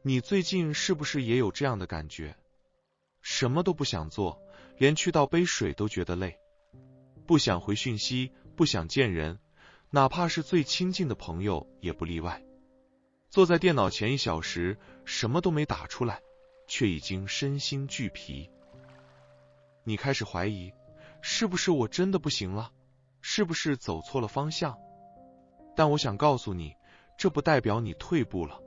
你最近是不是也有这样的感觉？什么都不想做，连去倒杯水都觉得累，不想回讯息，不想见人，哪怕是最亲近的朋友也不例外。坐在电脑前1小时，什么都没打出来，却已经身心俱疲。你开始怀疑，是不是我真的不行了？是不是走错了方向？但我想告诉你，这不代表你退步了，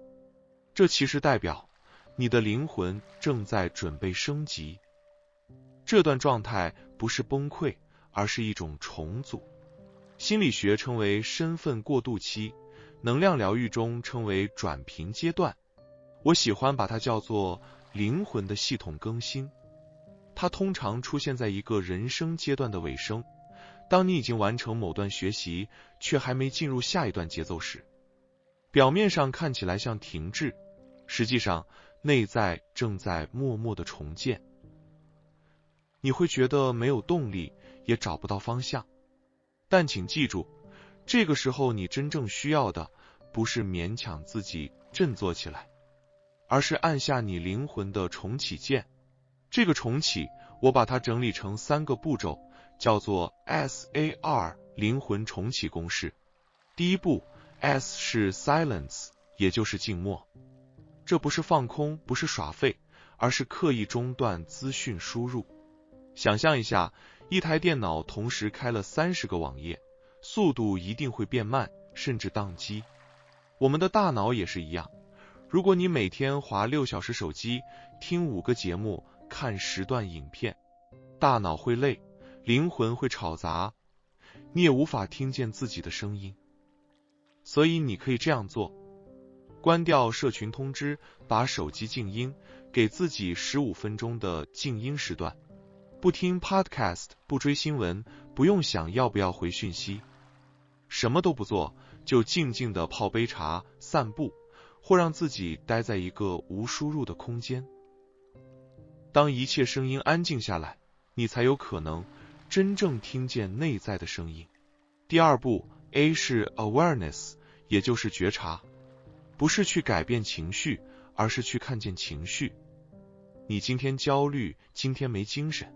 这其实代表你的灵魂正在准备升级。这段状态不是崩溃，而是一种重组。心理学称为身份过渡期，能量疗愈中称为转频阶段。我喜欢把它叫做灵魂的系统更新。它通常出现在一个人生阶段的尾声，当你已经完成某段学习，却还没进入下一段节奏时。表面上看起来像停滞，实际上内在正在默默的重建。你会觉得没有动力，也找不到方向。但请记住，这个时候你真正需要的不是勉强自己振作起来，而是按下你灵魂的重启键。这个重启，我把它整理成3个步骤，叫做 SAR 灵魂重启公式。第一步 S 是 Silence， 也就是静默。这不是放空，不是耍废，而是刻意中断资讯输入。想象一下，一台电脑同时开了30个网页，速度一定会变慢，甚至宕机。我们的大脑也是一样，如果你每天滑6小时手机，听5个节目，看10段影片，大脑会累，灵魂会吵杂，你也无法听见自己的声音。所以你可以这样做：关掉社群通知，把手机静音，给自己15分钟的静音时段，不听 podcast， 不追新闻，不用想要不要回讯息，什么都不做，就静静的泡杯茶、散步，或让自己待在一个无输入的空间。当一切声音安静下来，你才有可能真正听见内在的声音。第二步 A 是 Awareness， 也就是觉察，不是去改变情绪，而是去看见情绪。你今天焦虑，今天没精神，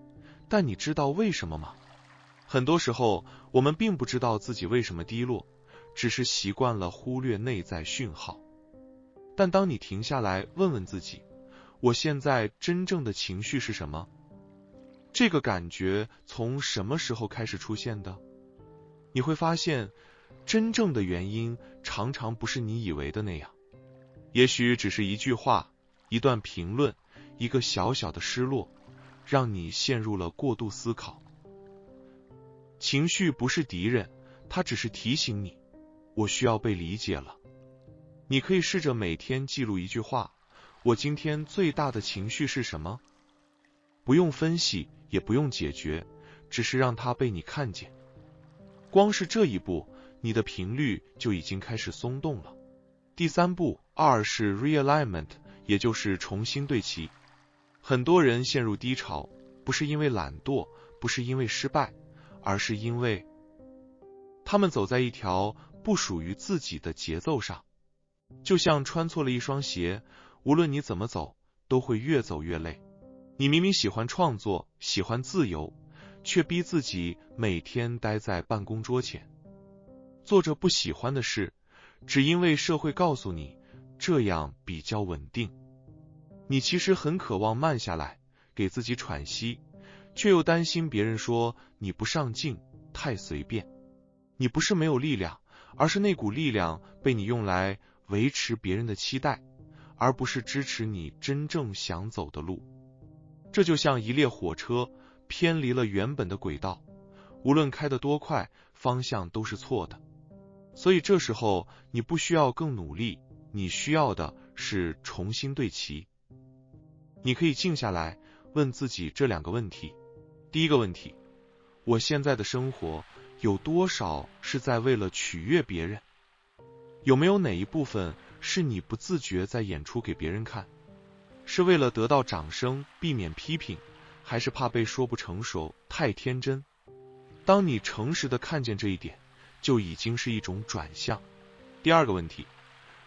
但你知道为什么吗？很多时候，我们并不知道自己为什么低落，只是习惯了忽略内在讯号。但当你停下来问问自己，我现在真正的情绪是什么？这个感觉从什么时候开始出现的？你会发现，真正的原因常常不是你以为的那样，也许只是一句话、一段评论、一个小小的失落，让你陷入了过度思考。情绪不是敌人，它只是提醒你，我需要被理解了。你可以试着每天记录一句话，我今天最大的情绪是什么？不用分析，也不用解决，只是让它被你看见。光是这一步，你的频率就已经开始松动了。第3步 R 是 Realignment， 也就是重新对齐。很多人陷入低潮，不是因为懒惰，不是因为失败，而是因为他们走在一条不属于自己的节奏上，就像穿错了一双鞋，无论你怎么走，都会越走越累。你明明喜欢创作，喜欢自由，却逼自己每天待在办公桌前，做着不喜欢的事，只因为社会告诉你这样比较稳定。你其实很渴望慢下来，给自己喘息，却又担心别人说你不上进，太随便。你不是没有力量，而是那股力量被你用来维持别人的期待，而不是支持你真正想走的路。这就像一列火车偏离了原本的轨道，无论开得多快，方向都是错的。所以这时候你不需要更努力，你需要的是重新对齐。你可以静下来问自己这2个问题。第一个问题，我现在的生活有多少是在为了取悦别人？有没有哪一部分是你不自觉在演出给别人看？是为了得到掌声，避免批评，还是怕被说不成熟，太天真？当你诚实的看见这一点，就已经是一种转向。第二个问题，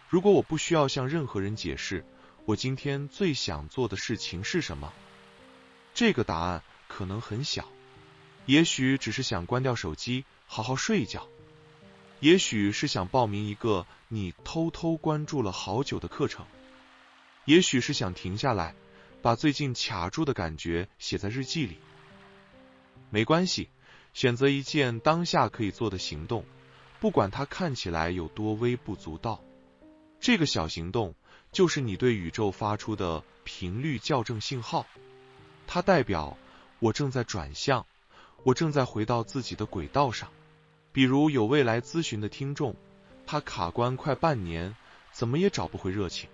如果我不需要向任何人解释，我今天最想做的事情是什么？这个答案可能很小，也许只是想关掉手机，好好睡一觉；也许是想报名一个你偷偷关注了好久的课程；也许是想停下来，把最近卡住的感觉写在日记里。没关系，选择一件当下可以做的行动，不管它看起来有多微不足道。这个小行动就是你对宇宙发出的频率校正信号，它代表我正在转向，我正在回到自己的轨道上。比如有未来咨询的听众，他卡关快半年，怎么也找不回热情。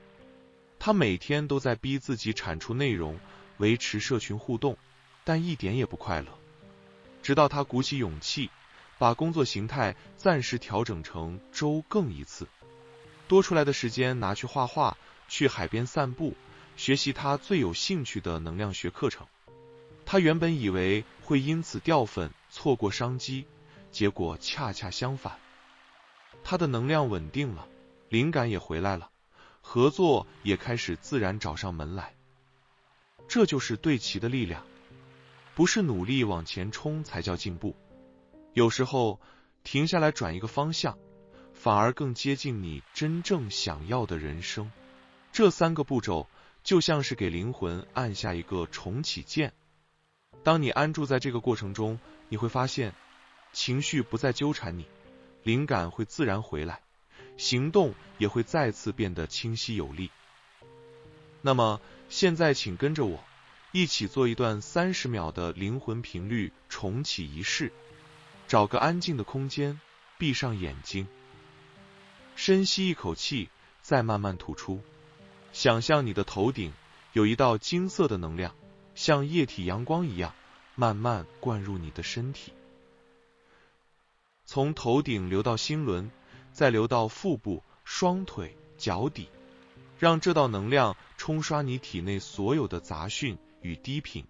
他每天都在逼自己产出内容，维持社群互动，但一点也不快乐。直到他鼓起勇气，把工作形态暂时调整成周更一次，多出来的时间拿去画画，去海边散步，学习他最有兴趣的能量学课程。他原本以为会因此掉粉，错过商机，结果恰恰相反，他的能量稳定了，灵感也回来了，合作也开始自然找上门来。这就是对齐的力量，不是努力往前冲才叫进步，有时候停下来转一个方向，反而更接近你真正想要的人生。这3个步骤就像是给灵魂按下一个重启键，当你安住在这个过程中，你会发现情绪不再纠缠你，灵感会自然回来，行动也会再次变得清晰有力。那么现在请跟着我一起做一段30秒的灵魂频率重启仪式。找个安静的空间，闭上眼睛，深吸一口气，再慢慢吐出。想象你的头顶有一道金色的能量，像液体阳光一样慢慢灌入你的身体，从头顶流到心轮，再流到腹部、双腿、脚底，让这道能量冲刷你体内所有的杂讯与低频。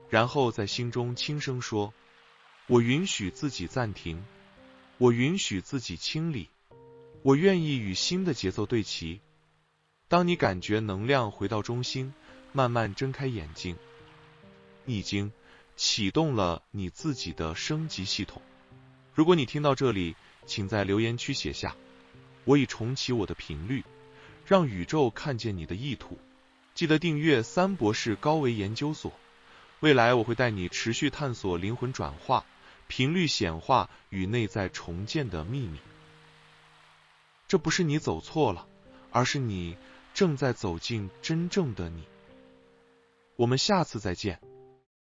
然后在心中轻声说：我允许自己暂停，我允许自己清理，我愿意与新的节奏对齐。当你感觉能量回到中心，慢慢睁开眼睛，你已经启动了你自己的升级系统。如果你听到这里，请在留言区写下：我已重启我的频率，让宇宙看见你的意图。记得订阅3博士高维研究所，未来我会带你持续探索灵魂转化、频率显化与内在重建的秘密。这不是你走错了，而是你正在走进真正的你。我们下次再见。